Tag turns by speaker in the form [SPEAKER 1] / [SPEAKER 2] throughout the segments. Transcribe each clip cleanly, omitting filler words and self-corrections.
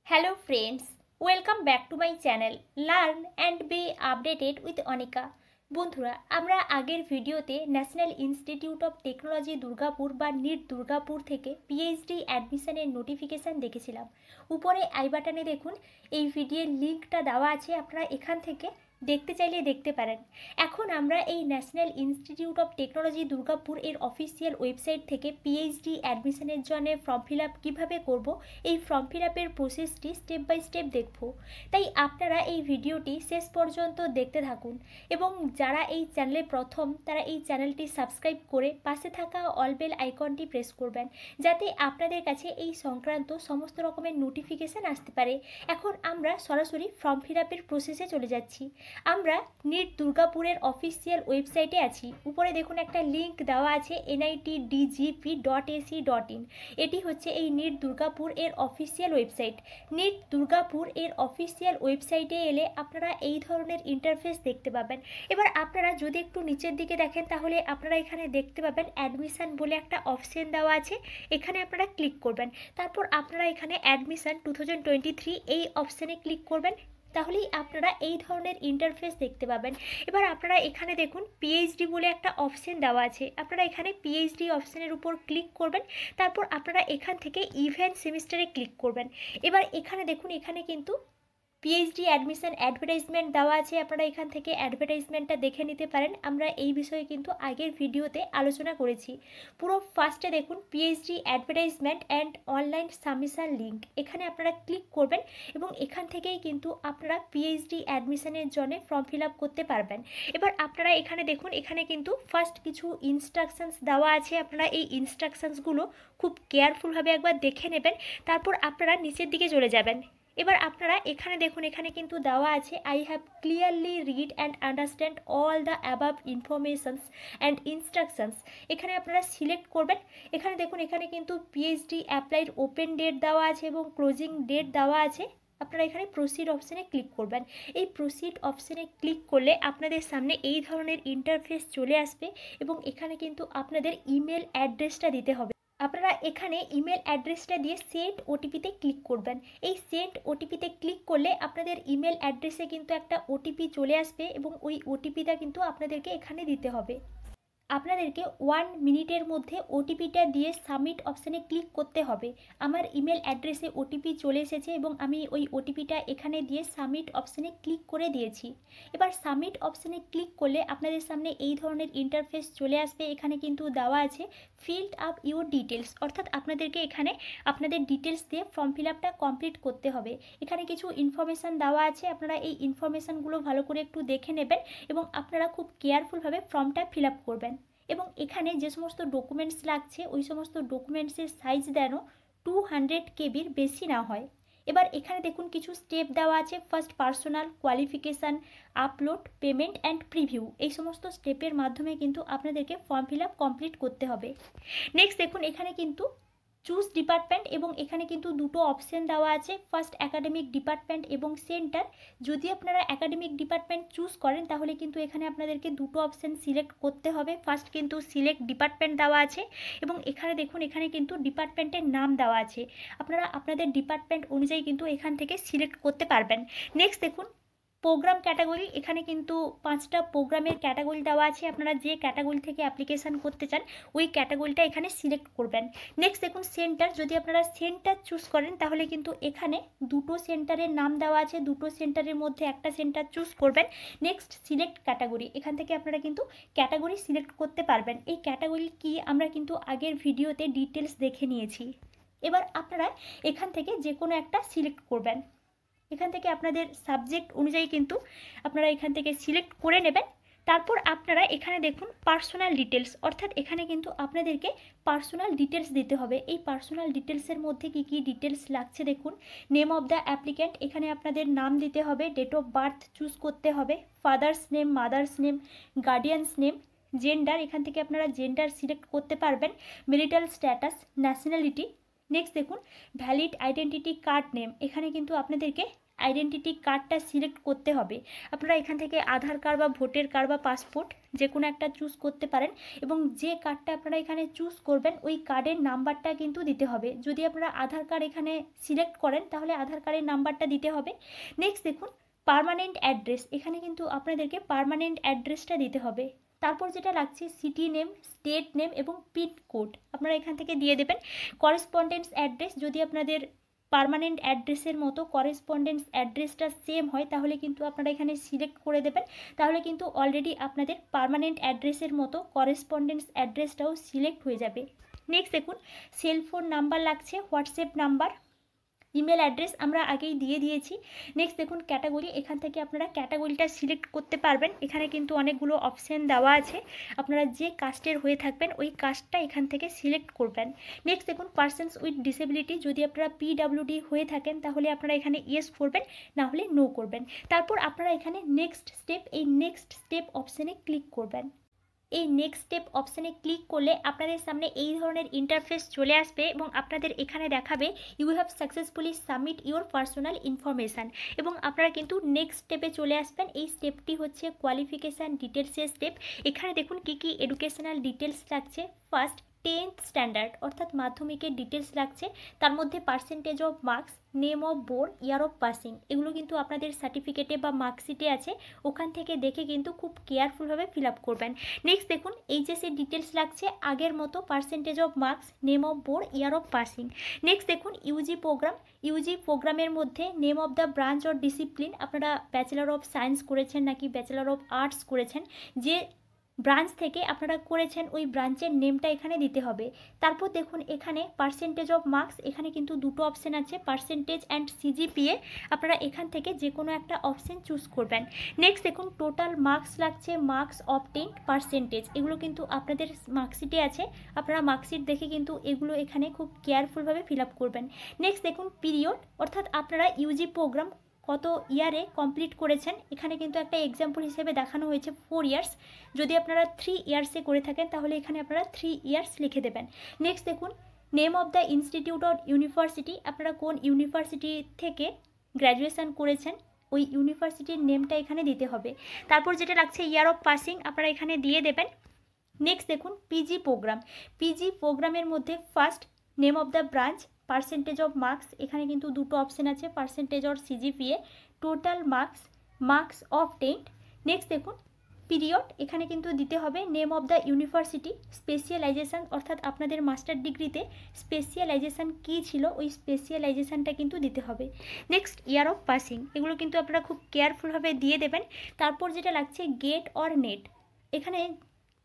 [SPEAKER 1] Hello friends, welcome back to my channel Learn and be updated with Anika. বন্ধুরা আমরা আগের ভিডিওতে national Institute of Technology Durgapur বা NEET Durgapur থেকে পিএইচডি অ্যাডমিশনের নোটিফিকেশান দেখেছিলাম। উপরে আই বাটনে দেখুন এই ভিডিওর লিঙ্কটা দেওয়া আছে, আপনারা এখান থেকে দেখতে চাইলে দেখতে পারেন। এখন আমরা এই national Institute of Technology Durgapur এর অফিসিয়াল ওয়েবসাইট থেকে পিএইচডি অ্যাডমিশনের জন্য ফর্ম ফিল আপ কীভাবে করব, এই ফর্ম ফিল আপের প্রসেসটি স্টেপ বাই স্টেপ দেখব। তাই আপনারা এই ভিডিওটি শেষ পর্যন্ত দেখতে থাকুন এবং যারা এই চ্যানেলে প্রথম তারা এই চ্যানেলটি সাবস্ক্রাইব করে পাশে থাকা অল বেল আইকনটি প্রেস করবেন, যাতে আপনাদের কাছে এই সংক্রান্ত সমস্ত রকমের নোটিফিকেশান আসতে পারে। এখন আমরা সরাসরি ফর্ম ফিল আপের প্রসেসে চলে যাচ্ছি। আমরা নিট দুর্গাপুরের অফিসিয়াল ওয়েবসাইটে আছি। উপরে দেখুন একটা লিঙ্ক দেওয়া আছে nitdgp.ac.in। এটি হচ্ছে এই নিট দুর্গাপুর এর অফিসিয়াল ওয়েবসাইট। নিট দুর্গাপুর এর অফিসিয়াল ওয়েবসাইটে এলে আপনারা এই ধরনের ইন্টারফেস দেখতে পাবেন। এবার আপনারা যদি একটু নিচের দিকে দেখেন তাহলে আপনারা এখানে দেখতে পাবেন অ্যাডমিশন বলে একটা অপশন দেওয়া আছে, এখানে আপনারা ক্লিক করবেন। তারপর আপনারা এখানে অ্যাডমিশন 2023 এই অপশানে ক্লিক করবেন, তাহলেই আপনারা এই ধরনের ইন্টারফেস দেখতে পাবেন। এবার আপনারা এখানে দেখুন পিএইচডি বলে একটা অপশন দেওয়া আছে, আপনারা এখানে পিএইচডি অপশানের উপর ক্লিক করবেন। তারপর আপনারা এখান থেকে ইভেন্ট সেমিস্টারে ক্লিক করবেন। এবার এখানে দেখুন এখানে কিন্তু পিএইচডি অ্যাডমিশন অ্যাডভার্টাইজমেন্ট দেওয়া আছে, আপনারা এখান থেকে অ্যাডভার্টাইজমেন্টটা দেখে নিতে পারেন। আমরা এই বিষয়ে কিন্তু আগের ভিডিওতে আলোচনা করেছি। পুরো ফার্স্টে দেখুন PhD advertisement and online submission link, এখানে আপনারা ক্লিক করবেন এবং এখান থেকেই কিন্তু আপনারা পিএইচডি অ্যাডমিশনের জন্য ফর্ম ফিল আপ করতে পারবেন। এবার আপনারা এখানে দেখুন এখানে কিন্তু ফার্স্ট কিছু ইনস্ট্রাকশনস দেওয়া আছে, আপনারা এই ইনস্ট্রাকশনসগুলো খুব কেয়ারফুলভাবে একবার দেখে নেবেন, তারপর আপনারা নিচের দিকে চলে যাবেন। এবার আপনারা এখানে দেখুন এখানে কিন্তু দেওয়া আছে I have clearly read and understand all the above informations and instructions, এখানে আপনারা সিলেক্ট করবেন। এখানে দেখুন এখানে কিন্তু পিএইচডি অ্যাপ্লাইড ওপেন ডেট দেওয়া আছে এবং ক্লোজিং ডেট দেওয়া আছে। আপনারা এখানে প্রসিড অপশানে ক্লিক করবেন। এই প্রসিড অপশানে ক্লিক করলে আপনাদের সামনে এই ধরনের ইন্টারফেস চলে আসবে এবং এখানে কিন্তু আপনাদের ইমেল অ্যাড্রেসটা দিতে হবে। আপনারা এখানে ইমেল অ্যাড্রেসটা দিয়ে সেন্ড ওটিপিতে ক্লিক করবেন। এই সেন্ড ওটিপিতে ক্লিক করলে আপনাদের ইমেল অ্যাড্রেসে কিন্তু একটা ওটিপি চলে আসবে এবং ওই ওটিপিটা কিন্তু আপনাদেরকে এখানে দিতে হবে। আপনাদেরকে 1 মিনিটের মধ্যে ওটিপিটা দিয়ে সাবমিট অপশানে ক্লিক করতে হবে। আমার ইমেল অ্যাড্রেসে ওটিপি চলে এসেছে এবং আমি ওই ওটিপিটা এখানে দিয়ে সাবমিট অপশানে ক্লিক করে দিয়েছি। এবার সাবমিট অপশানে ক্লিক করলে আপনাদের সামনে এই ধরনের ইন্টারফেস চলে আসবে। এখানে কিন্তু দেওয়া আছে ফিল্ড আপ ইউর ডিটেলস, অর্থাৎ আপনাদেরকে এখানে আপনাদের ডিটেলস দিয়ে ফর্ম ফিল আপটা কমপ্লিট করতে হবে। এখানে কিছু ইনফরমেশান দেওয়া আছে, আপনারা এই ইনফরমেশানগুলো ভালো করে একটু দেখে নেবেন এবং আপনারা খুব কেয়ারফুলভাবে ফর্মটা ফিল আপ করবেন। এবং এখানে যে সমস্ত ডকুমেন্টস লাগছে ওই সমস্ত ডকুমেন্টসের সাইজ যেন 200 কেবির বেশি না হয়। এবার এখানে দেখুন কিছু স্টেপ দেওয়া আছে, first personal qualification, upload, payment and preview, এই সমস্ত স্টেপের মাধ্যমে কিন্তু আপনাদেরকে ফর্ম ফিল আপ কমপ্লিট করতে হবে। নেক্সট দেখুন এখানে কিন্তু চুজ ডিপার্টমেন্ট এবং এখানে কিন্তু দুটো অপশন দেওয়া আছে, ফার্স্ট একাডেমিক ডিপার্টমেন্ট এবং সেন্টার। যদি আপনারা একাডেমিক ডিপার্টমেন্ট চুজ করেন তাহলে কিন্তু এখানে আপনাদেরকে দুটো অপশন সিলেক্ট করতে হবে। ফার্স্ট কিন্তু সিলেক্ট ডিপার্টমেন্ট দেওয়া আছে এবং এখানে দেখুন এখানে কিন্তু ডিপার্টমেন্টের নাম দেওয়া আছে, আপনারা আপনাদের ডিপার্টমেন্ট অনুযায়ী কিন্তু এখান থেকে সিলেক্ট করতে পারবেন। নেক্সট দেখুন প্রোগ্রাম ক্যাটাগরি, এখানে কিন্তু 5টা প্রোগ্রামের ক্যাটাগরি দেওয়া আছে, আপনারা যে ক্যাটাগরি থেকে অ্যাপ্লিকেশান করতে চান ওই ক্যাটাগরিটা এখানে সিলেক্ট করবেন। নেক্সট দেখুন সেন্টার, যদি আপনারা সেন্টার চুজ করেন তাহলে কিন্তু এখানে দুটো সেন্টারের নাম দেওয়া আছে, দুটো সেন্টারের মধ্যে একটা সেন্টার চুজ করবেন। নেক্সট সিলেক্ট ক্যাটাগরি, এখান থেকে আপনারা কিন্তু ক্যাটাগরি সিলেক্ট করতে পারবেন। এই ক্যাটাগরি কি আমরা কিন্তু আগের ভিডিওতে ডিটেলস দেখে নিয়েছি। এবার আপনারা এখান থেকে যে কোনো একটা সিলেক্ট করবেন। এখান থেকে আপনাদের সাবজেক্ট অনুযায়ী কিন্তু আপনারা এখান থেকে সিলেক্ট করে নেবেন। তারপর আপনারা এখানে দেখুন পার্সোনাল ডিটেলস, অর্থাৎ এখানে কিন্তু আপনাদেরকে পার্সোনাল ডিটেলস দিতে হবে। এই পার্সোনাল ডিটেলসের মধ্যে কি কি ডিটেলস লাগছে দেখুন, নেম অফ দ্য অ্যাপ্লিক্যান্ট, এখানে আপনাদের নাম দিতে হবে, ডেট অফ বার্থ চুজ করতে হবে, father's name, mother's name, guardians name, gender, এখান থেকে আপনারা জেন্ডার সিলেক্ট করতে পারবেন, ম্যারিটাল স্ট্যাটাস, ন্যাশনালিটি। নেক্সট দেখুন ভ্যালিড আইডেন্টিটি কার্ড নেম, এখানে কিন্তু আপনাদেরকে আইডেন্টিটি কার্ডটা সিলেক্ট করতে হবে। আপনারা এখান থেকে আধার কার্ড বা ভোটার কার্ড বা পাসপোর্ট যে কোনো একটা চুজ করতে পারেন, এবং যে কার্ডটা আপনারা এখানে চুজ করবেন ওই কার্ডের নাম্বারটা কিন্তু দিতে হবে। যদি আপনারা আধার কার্ড এখানে সিলেক্ট করেন তাহলে আধার কার্ডের নাম্বারটা দিতে হবে। নেক্সট দেখুন পার্মানেন্ট অ্যাড্রেস, এখানে কিন্তু আপনাদেরকে পার্মানেন্ট অ্যাড্রেসটা দিতে হবে। তারপর যেটা লাগছে সিটি নেম, স্টেট নেম এবং পিন কোড আপনারা এখান থেকে দিয়ে দেবেন। করেসপন্ডেন্স অ্যাড্রেস, যদি আপনাদের পার্মানেন্ট অ্যাড্রেসের মতো করেসপন্ডেন্স অ্যাড্রেসটা সেম হয় তাহলে কিন্তু আপনারা এখানে সিলেক্ট করে দেবেন, তাহলে কিন্তু অলরেডি আপনাদের পার্মানেন্ট অ্যাড্রেসের মতো করেসপন্ডেন্স অ্যাড্রেসটাও সিলেক্ট হয়ে যাবে। নেক্সট দেখুন সেলফোন নাম্বার লাগছে, হোয়াটসঅ্যাপ নাম্বার, ইমেল অ্যাড্রেস আমরা আগেই দিয়ে দিয়েছি। নেক্সট দেখুন ক্যাটাগরি, এখান থেকে আপনারা ক্যাটাগরিটা সিলেক্ট করতে পারবেন। এখানে কিন্তু অনেকগুলো অপশান দেওয়া আছে, আপনারা যে কাস্টের হয়ে থাকবেন ওই কাস্টটা এখান থেকে সিলেক্ট করবেন। নেক্সট দেখুন পারসনস উইথ ডিসেবিলিটি, যদি আপনারা পিডাব্লিউডি হয়ে থাকেন তাহলে আপনারা এখানে ইয়েস করবেন, না হলে নো করবেন। তারপর আপনারা এখানে নেক্সট স্টেপ, এই নেক্সট স্টেপ অপশানে ক্লিক করবেন। এই নেক্সট স্টেপ অপশানে ক্লিক করলে আপনাদের সামনে এই ধরনের ইন্টারফেস চলে আসবে এবং আপনাদের এখানে দেখাবে you have successfully submit your personal information, এবং আপনারা কিন্তু নেক্সট স্টেপে চলে আসবেন। এই স্টেপটি হচ্ছে কোয়ালিফিকেশান ডিটেলসের স্টেপ। এখানে দেখুন কী কী এডুকেশনাল ডিটেলস লাগছে। ফার্স্ট 10th স্ট্যান্ডার্ড অর্থাৎ মাধ্যমিকের ডিটেলস লাগছে, তার মধ্যে percentage of marks, name of board, year of passing, এগুলো কিন্তু আপনাদের সার্টিফিকেটে বা মার্কশিটে আছে, ওখান থেকে দেখে কিন্তু খুব কেয়ারফুলভাবে ফিল আপ করবেন। নেক্সট দেখুন এইচএসের ডিটেলস লাগছে আগের মতো, percentage of marks, name of board, year of passing. Next দেখুন ইউজি প্রোগ্রাম, ইউজি প্রোগ্রামের মধ্যে name of the branch or discipline, আপনারা ব্যাচেলার অফ সায়েন্স করেছেন নাকি ব্যাচেলার অফ আর্টস করেছেন, যে ব্রাঞ্চ থেকে আপনারা করেছেন ওই ব্রাঞ্চের নেমটা এখানে দিতে হবে। তারপর দেখুন এখানে পার্সেন্টেজ অফ মার্কস, এখানে কিন্তু দুটো অপশান আছে, পার্সেন্টেজ অ্যান্ড সিজিপিএ, আপনারা এখান থেকে যে কোনো একটা অপশান চুজ করবেন। নেক্সট দেখুন টোটাল মার্কস লাগছে, মার্কস অবটেইনড, পার্সেন্টেজ, এগুলো কিন্তু আপনাদের মার্কশিটে আছে, আপনারা মার্কশিট দেখে কিন্তু এগুলো এখানে খুব কেয়ারফুলভাবে ফিল আপ করবেন। নেক্সট দেখুন পিরিয়ড, অর্থাৎ আপনারা ইউজি প্রোগ্রাম কত ইয়ারে কমপ্লিট করেছেন, এখানে কিন্তু একটা এক্সাম্পল হিসেবে দেখানো হয়েছে 4 ইয়ার্স, যদি আপনারা 3 ইয়ার্সে করে থাকেন তাহলে এখানে আপনারা 3 ইয়ার্স লিখে দেবেন। নেক্সট দেখুন name of the institute or university, আপনারা কোন ইউনিভার্সিটি থেকে গ্র্যাজুয়েশন করেছেন ওই ইউনিভার্সিটির নেমটা এখানে দিতে হবে। তারপর যেটা লাগছে ইয়ার অফ পাসিং আপনারা এখানে দিয়ে দেবেন। নেক্সট দেখুন পিজি প্রোগ্রাম, পিজি প্রোগ্রামের মধ্যে first name of the branch, percentage of marks, এখানে কিন্তু দুটো অপশান আছে, percentage or CGPA, total marks, marks obtained. Next দেখুন পিরিয়ড, এখানে কিন্তু দিতে হবে নেম অফ দ্য ইউনিভার্সিটি, স্পেশালাইজেশান অর্থাৎ আপনাদের মাস্টার ডিগ্রিতে স্পেশালাইজেশান কী ছিল ওই স্পেশালাইজেশানটা কিন্তু দিতে হবে। নেক্সট ইয়ার অফ পাসিং, এগুলো কিন্তু আপনারা খুব কেয়ারফুলভাবে দিয়ে দেবেন। তারপর যেটা লাগছে গেট অর নেট, এখানে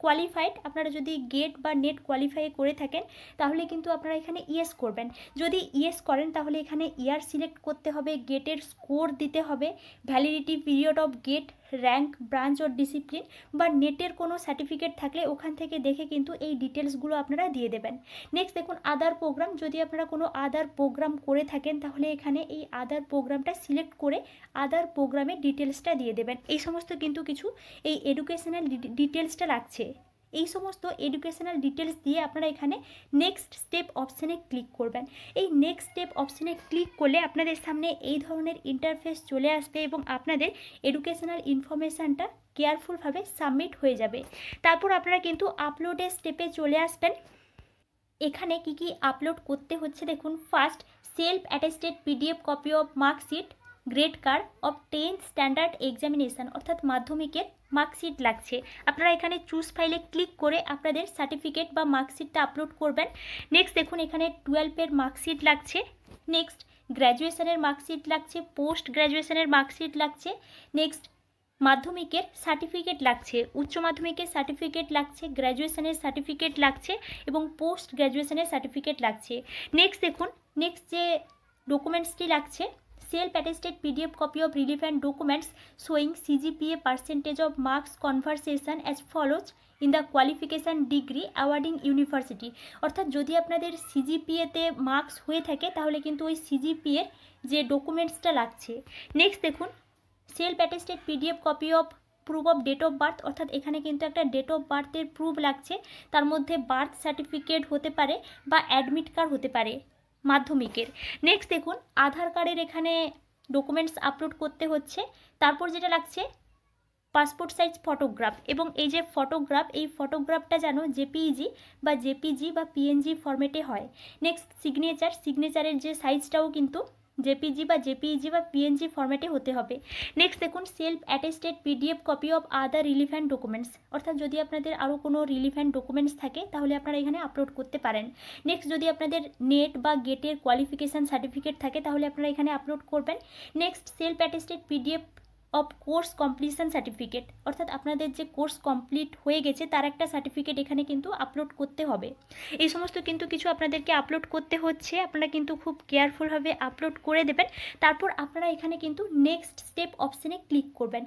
[SPEAKER 1] কোয়ালিফাইড, আপনারা যদি গেট বা নেট কোয়ালিফাই করে থাকেন তাহলে কিন্তু আপনারা এখানে ইয়েস করবেন। যদি ইয়েস করেন তাহলে এখানে ইয়ার সিলেক্ট করতে হবে, গেটের স্কোর দিতে হবে, validity period of GATE, rank, branch or discipline, বা নেটের কোনো সার্টিফিকেট থাকলে ওখান থেকে দেখে কিন্তু এই ডিটেলসগুলো আপনারা দিয়ে দেবেন। নেক্সট দেখুন আদার প্রোগ্রাম, যদি আপনারা কোনো আদার প্রোগ্রাম করে থাকেন তাহলে এখানে এই আদার প্রোগ্রামটা সিলেক্ট করে আদার প্রোগ্রামের ডিটেলসটা দিয়ে দেবেন। এই সমস্ত কিন্তু কিছু এই এডুকেশনাল ডিটেলসটা লাগছে, এই সমস্ত এডুকেশনাল ডিটেলস দিয়ে আপনারা এখানে নেক্সট স্টেপ অপশানে ক্লিক করবেন। এই নেক্সট স্টেপ অপশানে ক্লিক করলে আপনাদের সামনে এই ধরনের ইন্টারফেস চলে আসবে এবং আপনাদের এডুকেশনাল ইনফরমেশানটা কেয়ারফুলভাবে সাবমিট হয়ে যাবে। তারপর আপনারা কিন্তু আপলোডের স্টেপে চলে আসবেন। এখানে কি কি আপলোড করতে হচ্ছে দেখুন। First self attested PDF copy of marksheet, grade card of 10th standard examination অর্থাৎ মাধ্যমিকের মার্কশিট লাগছে, আপনারা এখানে চুজ ফাইলে ক্লিক করে আপনাদের সার্টিফিকেট বা মার্কশিটটা আপলোড করবেন। নেক্সট দেখুন এখানে 12-এর মার্কশিট লাগছে, নেক্সট গ্র্যাজুয়েশনের মার্কশিট লাগছে, পোস্ট গ্র্যাজুয়েশনের মার্কশিট লাগছে, নেক্সট মাধ্যমিকের সার্টিফিকেট লাগছে, উচ্চ মাধ্যমিকের সার্টিফিকেট লাগছে, গ্র্যাজুয়েশনের সার্টিফিকেট লাগছে এবং পোস্ট গ্র্যাজুয়েশনের সার্টিফিকেট লাগছে। নেক্সট দেখুন নেক্সট যে ডকুমেন্টসটি লাগছে self attested PDF copy of relevant documents showing CGPA percentage of marks conversation as follows in the qualification degree awarding university, অর্থাৎ যদি আপনাদের সিজিপিএতে মার্কস হয়ে থাকে তাহলে কিন্তু ওই সিজিপিএর যে ডকুমেন্টসটা লাগছে। নেক্সট দেখুন self attested PDF copy of proof of date of birth, অর্থাৎ এখানে কিন্তু একটা ডেট অফ বার্থের প্রুফ লাগছে, তার মধ্যে বার্থ সার্টিফিকেট হতে পারে বা অ্যাডমিট কার্ড হতে পারে মাধ্যমিকের। নেক্সট দেখুন আধার কার্ডের এখানে ডকুমেন্টস আপলোড করতে হচ্ছে। তারপর যেটা লাগছে পাসপোর্ট সাইজ ফটোগ্রাফ, এবং এই যে ফটোগ্রাফ, এই ফটোগ্রাফটা যেন জেপিইজি বা পিএনজি ফরম্যাটে হয়। নেক্সট সিগনেচারের যে সাইজটাও কিন্তু জেপিজি বা পিএনজি ফরম্যাটে হতে হবে। নেক্সট দেখুন self attested PDF copy of other relevant documents, অর্থাৎ যদি আপনাদের আরও কোনো রিলিভেন্ট ডকুমেন্টস থাকে তাহলে আপনারা এখানে আপলোড করতে পারেন। নেক্সট যদি আপনাদের নেট বা গেটের কোয়ালিফিকেশান সার্টিফিকেট থাকে তাহলে আপনারা এখানে আপলোড করবেন। Next self attested PDF of course completion certificate, অর্থাৎ আপনাদের যে কোর্স কমপ্লিট হয়ে গেছে তার একটা সার্টিফিকেট এখানে কিন্তু আপলোড করতে হবে। এই সমস্ত কিন্তু কিছু আপনাদেরকে আপলোড করতে হচ্ছে, আপনারা কিন্তু খুব কেয়ারফুলভাবে আপলোড করে দেবেন। তারপর আপনারা এখানে কিন্তু নেক্সট স্টেপ অপশানে ক্লিক করবেন।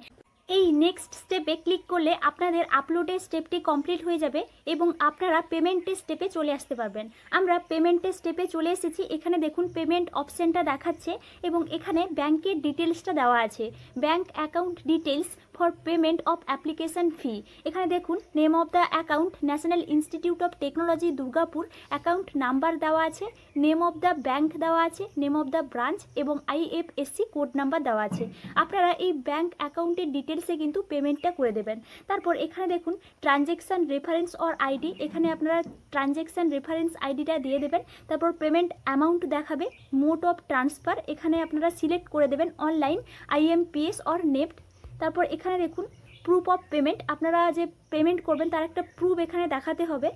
[SPEAKER 1] এই নেক্সট স্টেপে ক্লিক করলে আপনাদের আপলোডের স্টেপটি কমপ্লিট হয়ে যাবে এবং আপনারা পেমেন্টের স্টেপে চলে আসতে পারবেন। আমরা পেমেন্টের স্টেপে চলে এসেছি। এখানে দেখুন পেমেন্ট অপশানটা দেখাচ্ছে এবং এখানে ব্যাংকের ডিটেলসটা দেওয়া আছে, bank account details for payment of application fee. এখানে দেখুন name of the account national Institute of Technology Durgapur, account number দেওয়া আছে, নেম অফ দ্য ব্যাংক দেওয়া আছে, নেম অফ দ্য ব্রাঞ্চ এবং আইএফএসসি কোড নাম্বার দেওয়া আছে। আপনারা এই ব্যাংক অ্যাকাউন্টের ডিটেলসে কিন্তু পেমেন্টটা করে দেবেন। তারপর এখানে দেখুন ট্রানজ্যাকশান রেফারেন্স অর আইডি, এখানে আপনারা ট্রানজ্যাকশান রেফারেন্স আইডিটা দিয়ে দেবেন। তারপর পেমেন্ট অ্যামাউন্ট দেখাবে, মোড অফ ট্রান্সফার এখানে আপনারা সিলেক্ট করে দেবেন অনলাইন, আইএমপিএস অর নেফট। তারপর এখানে দেখুন প্রুফ অফ পেমেন্ট, আপনারা যে পেমেন্ট করবেন তার একটা প্রুফ এখানে দেখাতে হবে,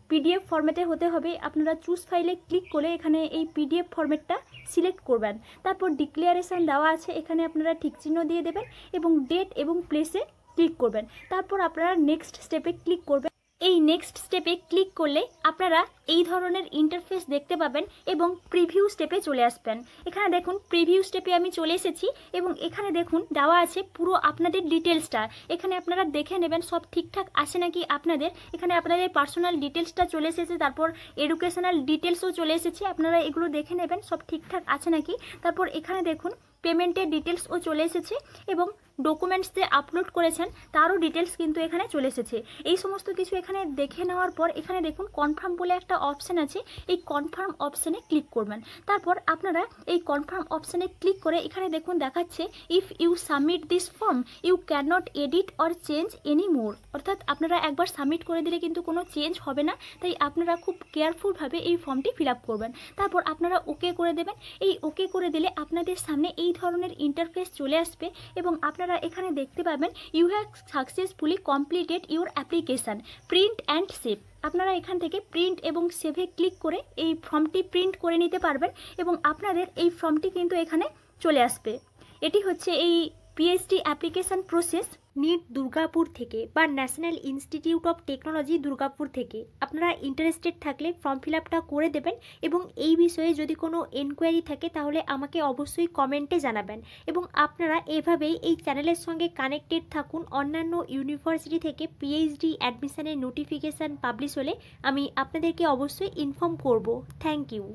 [SPEAKER 1] পিডিএফ ফরম্যাটে হতে হবে। আপনারা চুজ ফাইলে ক্লিক করে এখানে এই পিডিএফ ফরম্যাটটা সিলেক্ট করবেন। তারপর ডিক্লারেশন দেওয়া আছে, এখানে আপনারা ঠিক চিহ্ন দিয়ে দেবেন এবং ডেট এবং প্লেসে ক্লিক করবেন। তারপর আপনারা নেক্সট স্টেপে ক্লিক করবেন। এই নেক্সট স্টেপে ক্লিক করলে আপনারা এই ধরনের ইন্টারফেস দেখতে পাবেন এবং প্রিভিউ স্টেপে চলে আসবেন। এখানে দেখুন প্রিভিউ স্টেপে আমি চলে এসেছি এবং এখানে দেখুন দেওয়া আছে পুরো আপনাদের ডিটেলসটা। এখানে আপনারা দেখে নেবেন সব ঠিকঠাক আছে নাকি আপনাদের। এখানে আপনাদের পার্সোনাল ডিটেলসটা চলে এসেছে, তারপর এডুকেশনাল ডিটেলসও চলে এসেছে, আপনারা এগুলো দেখে নেবেন সব ঠিকঠাক আছে নাকি। তারপর এখানে দেখুন পেমেন্টের ডিটেলসও চলে এসেছে এবং ডকুমেন্টস যে আপলোড করেছেন তারও ডিটেলস কিন্তু এখানে চলে এসেছে। এই সমস্ত কিছু এখানে দেখে নেওয়ার পর এখানে দেখুন কনফার্ম বলে একটা অপশান আছে, এই কনফার্ম অপশানে ক্লিক করবেন। তারপর আপনারা এই কনফার্ম অপশানে ক্লিক করে এখানে দেখুন দেখাচ্ছে if you submit this form you can not edit or change any more, অর্থাৎ আপনারা একবার সাবমিট করে দিলে কিন্তু কোনো চেঞ্জ হবে না, তাই আপনারা খুব কেয়ারফুলভাবে এই ফর্মটি ফিল আপ করবেন। তারপর আপনারা ওকে করে দেবেন। এই ওকে করে দিলে আপনাদের সামনে এই ধরনের ইন্টারফেস চলে আসবে এবং আপনারা এখানে দেখতে পাবেন you have successfully completed your application, print and save. আপনারা এখান থেকে প্রিন্ট এবং সেভে ক্লিক করে এই ফর্মটি প্রিন্ট করে নিতে পারবেন এবং আপনাদের এই ফর্মটি কিন্তু এখানে চলে আসবে। এটি হচ্ছে এই PhD application process NIT Durgapur থেকে বা National Institute of Technology Durgapur থেকে। আপনারা ইন্টারেস্টেড থাকলে ফর্ম ফিল আপটা করে দেবেন এবং এই বিষয়ে যদি কোনো এনকোয়ারি থাকে তাহলে আমাকে অবশ্যই কমেন্টে জানাবেন এবং আপনারা এভাবেই এই চ্যানেলের সঙ্গে কানেক্টেড থাকুন। অন্যান্য ইউনিভার্সিটি থেকে পিএইচডি অ্যাডমিশনের নোটিফিকেশান পাবলিশ হলে আমি আপনাদেরকে অবশ্যই ইনফর্ম করব। Thank you.